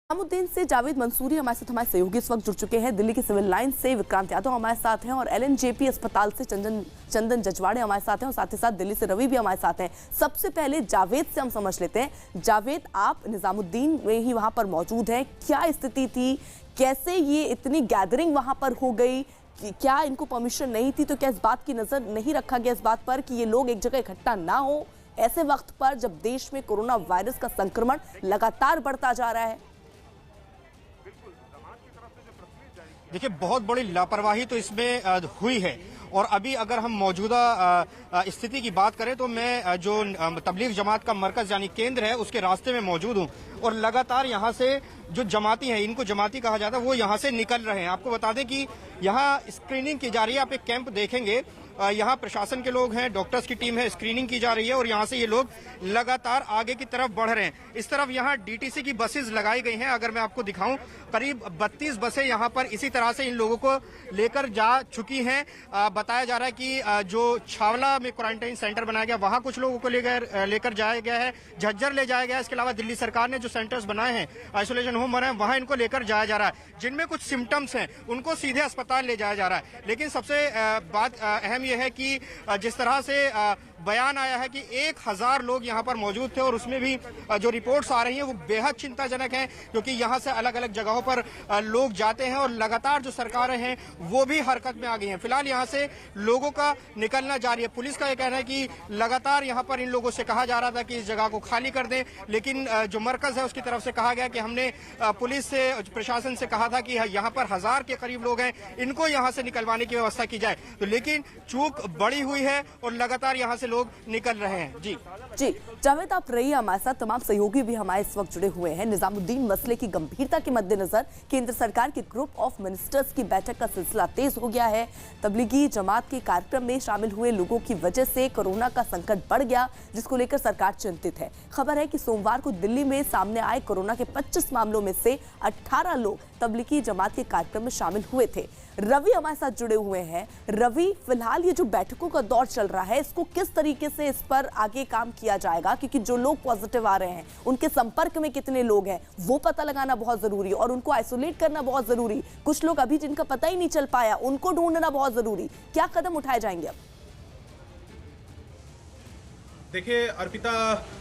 निजामुद्दीन से जावेद मंसूरी हमारे साथ हमारे सहयोगी इस वक्त जुड़ चुके हैं। दिल्ली की सिविल लाइन से विक्रांत यादव हमारे साथ हैं और एलएनजेपी अस्पताल से चंदन जजवाड़े हमारे साथ हैं और साथ ही साथ दिल्ली से रवि भी हमारे साथ हैं। सबसे पहले जावेद से हम समझ लेते हैं। जावेद, आप निजामुद्दीन में ही वहां पर मौजूद हैं, क्या स्थिति थी, कैसे ये इतनी गैदरिंग वहां पर हो गई, क्या इनको परमिशन नहीं थी? तो क्या इस बात की नजर नहीं रखा गया इस बात पर कि ये लोग एक जगह इकट्ठा ना हो ऐसे वक्त पर जब देश में कोरोना वायरस का संक्रमण लगातार बढ़ता जा रहा है? देखिए, बहुत बड़ी लापरवाही तो इसमें हुई है। और अभी अगर हम मौजूदा स्थिति की बात करें तो मैं जो तबलीग जमात का मरकज यानी केंद्र है उसके रास्ते में मौजूद हूं और लगातार यहां से जो जमाती हैं, इनको जमाती कहा जाता है, वो यहां से निकल रहे हैं। आपको बता दें कि यहां स्क्रीनिंग की जा रही है। आप एक कैंप देखेंगे, यहाँ प्रशासन के लोग हैं, डॉक्टर्स की टीम है, स्क्रीनिंग की जा रही है और यहाँ से ये लोग लगातार आगे की तरफ बढ़ रहे हैं। इस तरफ यहाँ डीटीसी की बसेस लगाई गई हैं। अगर मैं आपको दिखाऊं, करीब 32 बसें यहाँ पर इसी तरह से इन लोगों को लेकर जा चुकी हैं। बताया जा रहा है कि जो छावला में क्वारंटाइन सेंटर बनाया गया वहाँ कुछ लोगों को लेकर जाया गया है, झज्जर ले जाया गया है। इसके अलावा दिल्ली सरकार ने जो सेंटर्स बनाए हैं, आइसोलेशन होम बनाए हैं, वहाँ इनको लेकर जाया जा रहा है। जिनमें कुछ सिम्टम्स हैं उनको सीधे अस्पताल ले जाया जा रहा है। लेकिन सबसे बात अहम यह है कि जिस तरह से बयान आया है कि 1000 लोग यहां पर मौजूद थे और उसमें भी जो रिपोर्ट्स आ रही हैं वो बेहद चिंताजनक हैं, क्योंकि यहां से अलग अलग जगहों पर लोग जाते हैं और लगातार जो सरकारें हैं वो भी हरकत में आ गई हैं। फिलहाल यहां से लोगों का निकलना जारी है। पुलिस का यह कहना है कि लगातार यहां पर इन लोगों से कहा जा रहा था कि इस जगह को खाली कर दें, लेकिन जो मरकज है उसकी तरफ से कहा गया कि हमने पुलिस से, प्रशासन से कहा था कि यहाँ पर 1000 के करीब लोग हैं, इनको यहाँ से निकलवाने की व्यवस्था की जाए। तो लेकिन चूक बड़ी हुई है और लगातार यहाँ से लोग निकल रहे हैं। जी जावेद, आप रहिए हमारे साथ। तमाम सहयोगी भी हमारे इस वक्त जुड़े हुए हैं। निजामुद्दीन मसले की गंभीरता के मद्देनजर केंद्र सरकार के ग्रुप ऑफ मिनिस्टर्स की बैठक का सिलसिला तेज हो गया है। तबलीगी जमात के कार्यक्रम में शामिल हुए लोगों की वजह से कोरोना का संकट बढ़ गया, जिसको लेकर सरकार चिंतित है। खबर है कि सोमवार को दिल्ली में सामने आए कोरोना के 25 मामलों में से 18 लोग तबलीगी जमात के कार्यक्रम में शामिल हुए थे। रवि हमारे साथ जुड़े हुए हैं। रवि, फिलहाल ये जो बैठकों का दौर चल रहा है, इसको किस तरीके से इस पर आगे काम किया जाएगा? क्योंकि जो लोग पॉजिटिव आ रहे हैं उनके संपर्क में कितने लोग हैं वो पता लगाना बहुत जरूरी और उनको आइसोलेट करना बहुत जरूरी। कुछ लोग अभी जिनका पता ही नहीं चल पाया, उनको ढूंढना बहुत जरूरी। क्या कदम उठाए जाएंगे अब? देखिए अर्पिता,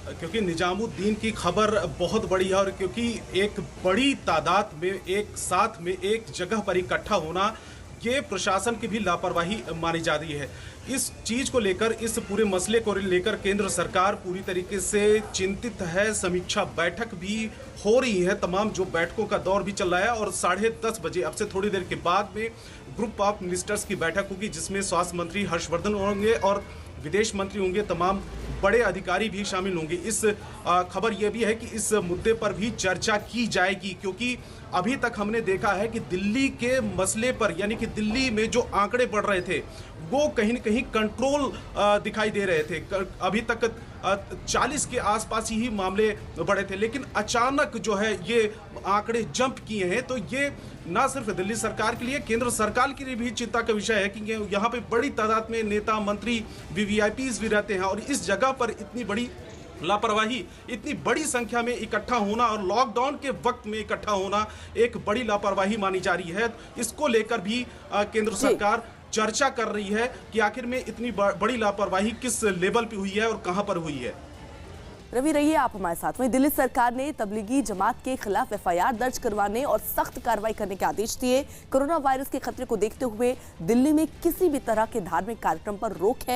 क्योंकि निजामुद्दीन की खबर बहुत बड़ी है और क्योंकि एक बड़ी तादाद में एक साथ में एक जगह पर इकट्ठा होना, ये प्रशासन की भी लापरवाही मानी जा रही है। इस चीज को लेकर, इस पूरे मसले को लेकर केंद्र सरकार पूरी तरीके से चिंतित है। समीक्षा बैठक भी हो रही है, तमाम जो बैठकों का दौर भी चल रहा है और 10:30 बजे, अब से थोड़ी देर के बाद में ग्रुप ऑफ मिनिस्टर्स की बैठक होगी, जिसमें स्वास्थ्य मंत्री हर्षवर्धन होंगे और विदेश मंत्री होंगे, तमाम बड़े अधिकारी भी शामिल होंगे। इस खबर यह भी है कि इस मुद्दे पर भी चर्चा की जाएगी, क्योंकि अभी तक हमने देखा है कि दिल्ली के मसले पर, यानी कि दिल्ली में जो आंकड़े बढ़ रहे थे वो कहीं न कहीं कंट्रोल दिखाई दे रहे थे। अभी तक 40 के आसपास ही मामले बढ़े थे, लेकिन अचानक जो है ये आंकड़े जंप किए हैं। तो ये ना सिर्फ दिल्ली सरकार के लिए, केंद्र सरकार के लिए भी चिंता का विषय है कि यहाँ पे बड़ी तादाद में नेता, मंत्री, वीवीआईपीज भी रहते हैं और इस जगह पर इतनी बड़ी लापरवाही, इतनी बड़ी संख्या में इकट्ठा होना और लॉकडाउन के वक्त में इकट्ठा होना एक बड़ी लापरवाही मानी जा रही है। इसको लेकर भी केंद्र सरकार चर्चा कर रही है कि आखिर में इतनी बड़ी लापरवाही किस लेवल पे हुई है और कहां पर हुई है। रवि, रहिए आप हमारे साथ। वहीं दिल्ली सरकार ने तबलीगी जमात के खिलाफ एफआईआर दर्ज करवाने और सख्त कार्रवाई करने के आदेश दिए। कोरोना वायरस के खतरे को देखते हुए दिल्ली में किसी भी तरह के धार्मिक कार्यक्रम पर रोक है।